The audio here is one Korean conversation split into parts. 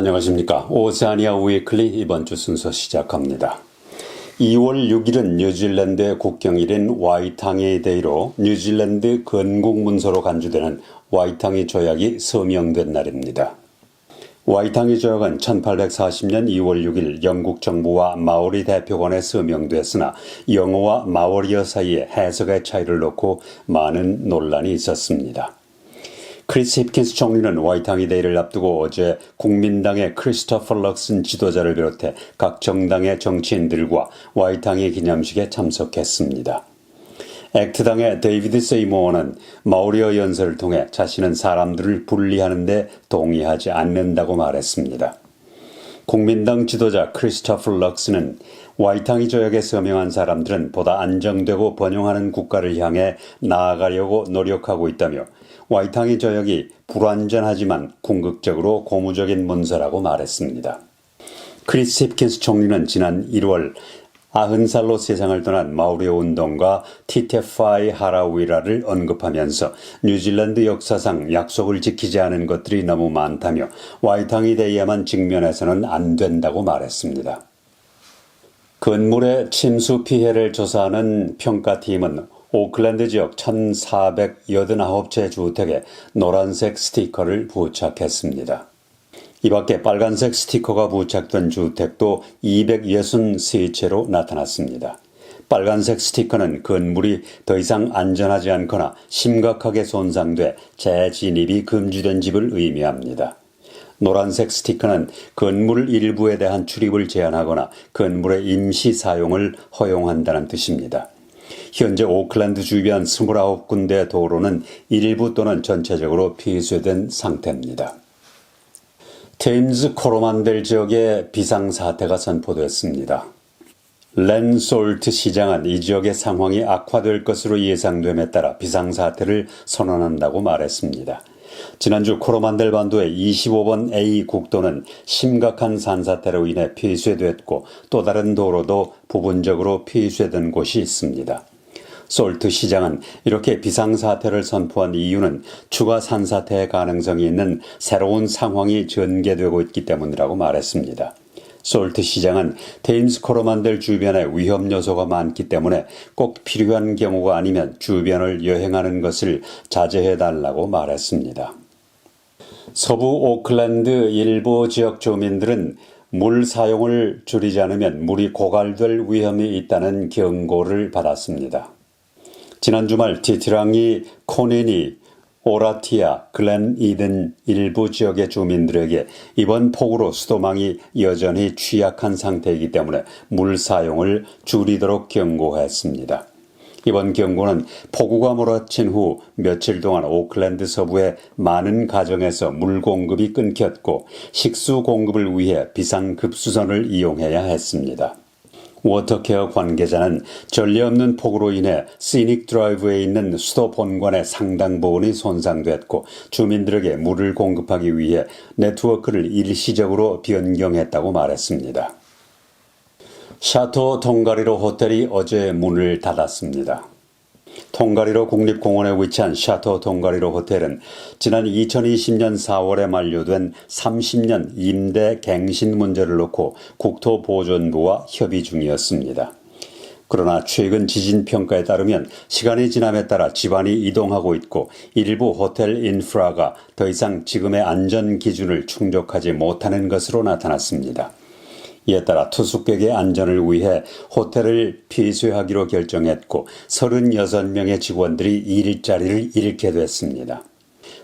안녕하십니까. 오세아니아 위클리 이번 주 순서 시작합니다. 2월 6일은 뉴질랜드의 국경일인 와이탕이 데이로 뉴질랜드 건국 문서로 간주되는 와이탕이 조약이 서명된 날입니다. 와이탕이 조약은 1840년 2월 6일 영국 정부와 마오리 대표관에 서명됐으나 영어와 마오리어 사이에 해석의 차이를 놓고 많은 논란이 있었습니다. 크리스 힙킨스 총리는 와이탕이 데이를 앞두고 어제 국민당의 크리스토퍼 럭슨 지도자를 비롯해 각 정당의 정치인들과 와이탕이 기념식에 참석했습니다. 액트당의 데이비드 세이모어는 마오리어 연설을 통해 자신은 사람들을 분리하는 데 동의하지 않는다고 말했습니다. 국민당 지도자 크리스토퍼 럭슨은 와이탕이 조약에 서명한 사람들은 보다 안정되고 번영하는 국가를 향해 나아가려고 노력하고 있다며 와이탕이 조약이 불완전하지만 궁극적으로 고무적인 문서라고 말했습니다. 크리스 힙킨스 총리는 지난 1월 90살로 세상을 떠난 마오리어 운동가 티테파이 하라위라를 언급하면서 뉴질랜드 역사상 약속을 지키지 않은 것들이 너무 많다며 와이탕이 데이에만 직면해서는 안 된다고 말했습니다. 건물의 침수 피해를 조사하는 평가팀은 오클랜드 지역 1,489채 주택에 노란색 스티커를 부착했습니다. 이 밖에 빨간색 스티커가 부착된 주택도 263채로 나타났습니다. 빨간색 스티커는 건물이 더 이상 안전하지 않거나 심각하게 손상돼 재진입이 금지된 집을 의미합니다. 노란색 스티커는 건물 일부에 대한 출입을 제한하거나 건물의 임시 사용을 허용한다는 뜻입니다. 현재 오클랜드 주변 29군데 도로는 일부 또는 전체적으로 폐쇄된 상태입니다. 테임즈 코로만델 지역에 비상사태가 선포됐습니다. 렌 솔트 시장은 이 지역의 상황이 악화될 것으로 예상됨에 따라 비상사태를 선언한다고 말했습니다. 지난주 코로만델 반도의 25번 A 국도는 심각한 산사태로 인해 폐쇄됐고 또 다른 도로도 부분적으로 폐쇄된 곳이 있습니다. 솔트 시장은 이렇게 비상사태를 선포한 이유는 추가 산사태의 가능성이 있는 새로운 상황이 전개되고 있기 때문이라고 말했습니다. 솔트 시장은 테임스 코로만델 주변에 위험 요소가 많기 때문에 꼭 필요한 경우가 아니면 주변을 여행하는 것을 자제해달라고 말했습니다. 서부 오클랜드 일부 지역 주민들은 물 사용을 줄이지 않으면 물이 고갈될 위험이 있다는 경고를 받았습니다. 지난 주말 티티랑이, 코니니, 오라티아, 글렌 이든 일부 지역의 주민들에게 이번 폭우로 수도망이 여전히 취약한 상태이기 때문에 물 사용을 줄이도록 경고했습니다. 이번 경고는 폭우가 몰아친 후 며칠 동안 오클랜드 서부의 많은 가정에서 물 공급이 끊겼고 식수 공급을 위해 비상급수선을 이용해야 했습니다. 워터케어 관계자는 전례 없는 폭우로 인해 시닉 드라이브에 있는 수도 본관의 상당 부분이 손상됐고 주민들에게 물을 공급하기 위해 네트워크를 일시적으로 변경했다고 말했습니다. 샤토 tongariro 호텔이 어제 문을 닫았습니다. tongariro 국립공원에 위치한 샤토 tongariro 호텔은 지난 2020년 4월에 만료된 30년 임대 갱신 문제를 놓고 국토보존부와 협의 중이었습니다. 그러나 최근 지진평가에 따르면 시간이 지남에 따라 지반이 이동하고 있고 일부 호텔 인프라가 더 이상 지금의 안전 기준을 충족하지 못하는 것으로 나타났습니다. 이에 따라 투숙객의 안전을 위해 호텔을 폐쇄하기로 결정했고 36명의 직원들이 일자리를 잃게 됐습니다.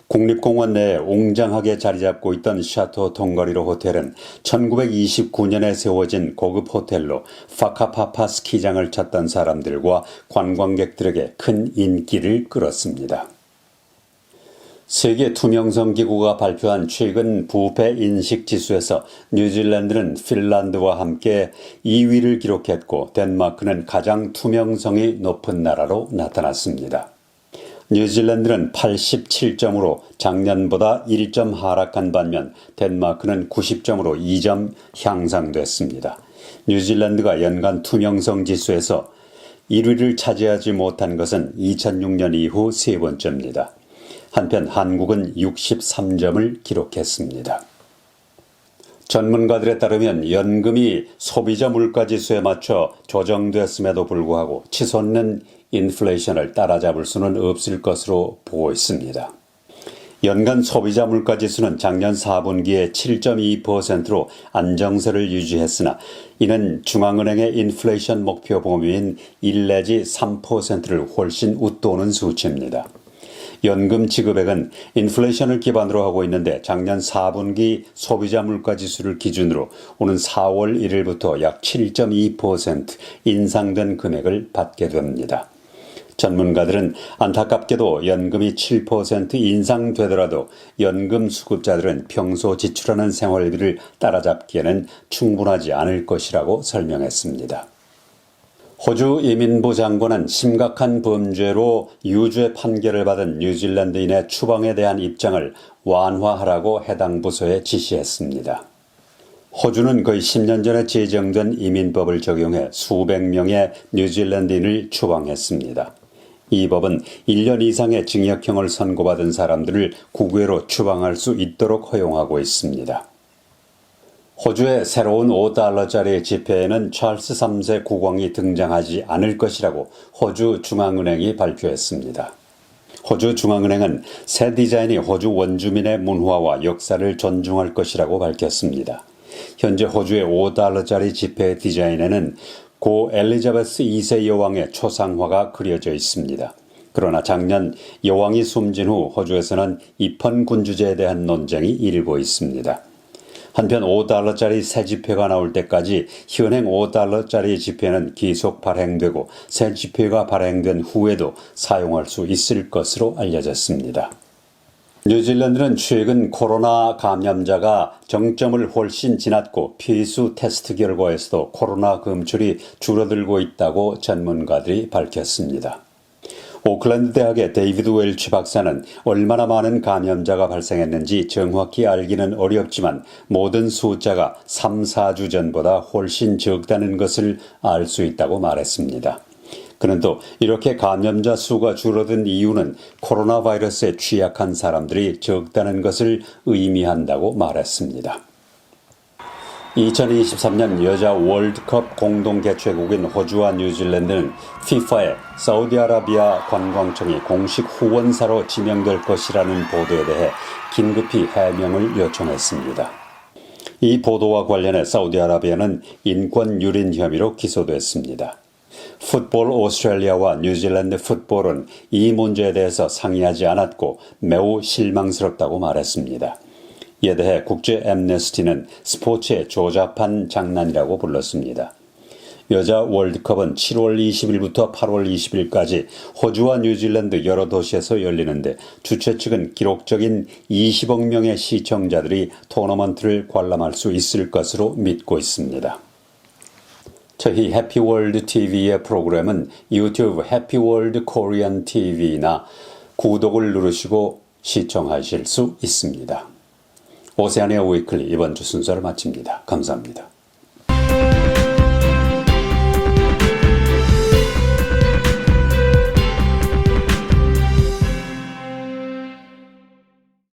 국립공원 내에 웅장하게 자리 잡고 있던 샤토 tongariro 호텔은 1929년에 세워진 고급 호텔로 파카파파 스키장을 찾던 사람들과 관광객들에게 큰 인기를 끌었습니다. 세계 투명성 기구가 발표한 최근 부패 인식 지수에서 뉴질랜드는 핀란드와 함께 2위를 기록했고 덴마크는 가장 투명성이 높은 나라로 나타났습니다. 뉴질랜드는 87점으로 작년보다 1점 하락한 반면 덴마크는 90점으로 2점 향상됐습니다. 뉴질랜드가 연간 투명성 지수에서 1위를 차지하지 못한 것은 2006년 이후 세 번째입니다. 한편 한국은 63점을 기록했습니다. 전문가들에 따르면 연금이 소비자 물가지수에 맞춰 조정됐음에도 불구하고 치솟는 인플레이션을 따라잡을 수는 없을 것으로 보고 있습니다. 연간 소비자 물가지수는 작년 4분기에 7.2%로 안정세를 유지했으나 이는 중앙은행의 인플레이션 목표 범위인 1 내지 3%를 훨씬 웃도는 수치입니다. 연금 지급액은 인플레이션을 기반으로 하고 있는데 작년 4분기 소비자 물가지수를 기준으로 오는 4월 1일부터 약 7.2% 인상된 금액을 받게 됩니다. 전문가들은 안타깝게도 연금이 7% 인상되더라도 연금 수급자들은 평소 지출하는 생활비를 따라잡기에는 충분하지 않을 것이라고 설명했습니다. 호주 이민부 장관은 심각한 범죄로 유죄 판결을 받은 뉴질랜드인의 추방에 대한 입장을 완화하라고 해당 부서에 지시했습니다. 호주는 거의 10년 전에 제정된 이민법을 적용해 수백 명의 뉴질랜드인을 추방했습니다. 이 법은 1년 이상의 징역형을 선고받은 사람들을 국외로 추방할 수 있도록 허용하고 있습니다. 호주의 새로운 5달러짜리 지폐에는 찰스 3세 국왕이 등장하지 않을 것이라고 호주 중앙은행이 발표했습니다. 호주 중앙은행은 새 디자인이 호주 원주민의 문화와 역사를 존중할 것이라고 밝혔습니다. 현재 호주의 5달러짜리 지폐 디자인에는 고 엘리자베스 2세 여왕의 초상화가 그려져 있습니다. 그러나 작년 여왕이 숨진 후 호주에서는 입헌군주제에 대한 논쟁이 일고 있습니다. 한편 5달러짜리 새 지폐가 나올 때까지 현행 5달러짜리 지폐는 계속 발행되고 새 지폐가 발행된 후에도 사용할 수 있을 것으로 알려졌습니다. 뉴질랜드는 최근 코로나 감염자가 정점을 훨씬 지났고 필수 테스트 결과에서도 코로나 검출이 줄어들고 있다고 전문가들이 밝혔습니다. 오클랜드 대학의 데이비드 웰치 박사는 얼마나 많은 감염자가 발생했는지 정확히 알기는 어렵지만 모든 숫자가 3, 4주 전보다 훨씬 적다는 것을 알 수 있다고 말했습니다. 그는 또 이렇게 감염자 수가 줄어든 이유는 코로나 바이러스에 취약한 사람들이 적다는 것을 의미한다고 말했습니다. 2023년 여자 월드컵 공동 개최국인 호주와 뉴질랜드는 FIFA의 사우디아라비아 관광청이 공식 후원사로 지명될 것이라는 보도에 대해 긴급히 해명을 요청했습니다. 이 보도와 관련해 사우디아라비아는 인권 유린 혐의로 기소됐습니다. 풋볼 오스트레일리아와 뉴질랜드 풋볼은 이 문제에 대해서 상의하지 않았고 매우 실망스럽다고 말했습니다. 이에 대해 국제 앰네스티는 스포츠의 조잡한 장난이라고 불렀습니다. 여자 월드컵은 7월 20일부터 8월 20일까지 호주와 뉴질랜드 여러 도시에서 열리는데 주최 측은 기록적인 20억 명의 시청자들이 토너먼트를 관람할 수 있을 것으로 믿고 있습니다. 저희 해피월드 TV의 프로그램은 유튜브 해피월드 코리안 TV나 구독을 누르시고 시청하실 수 있습니다. 오세아니아 위클리 이번 주 순서를 마칩니다. 감사합니다.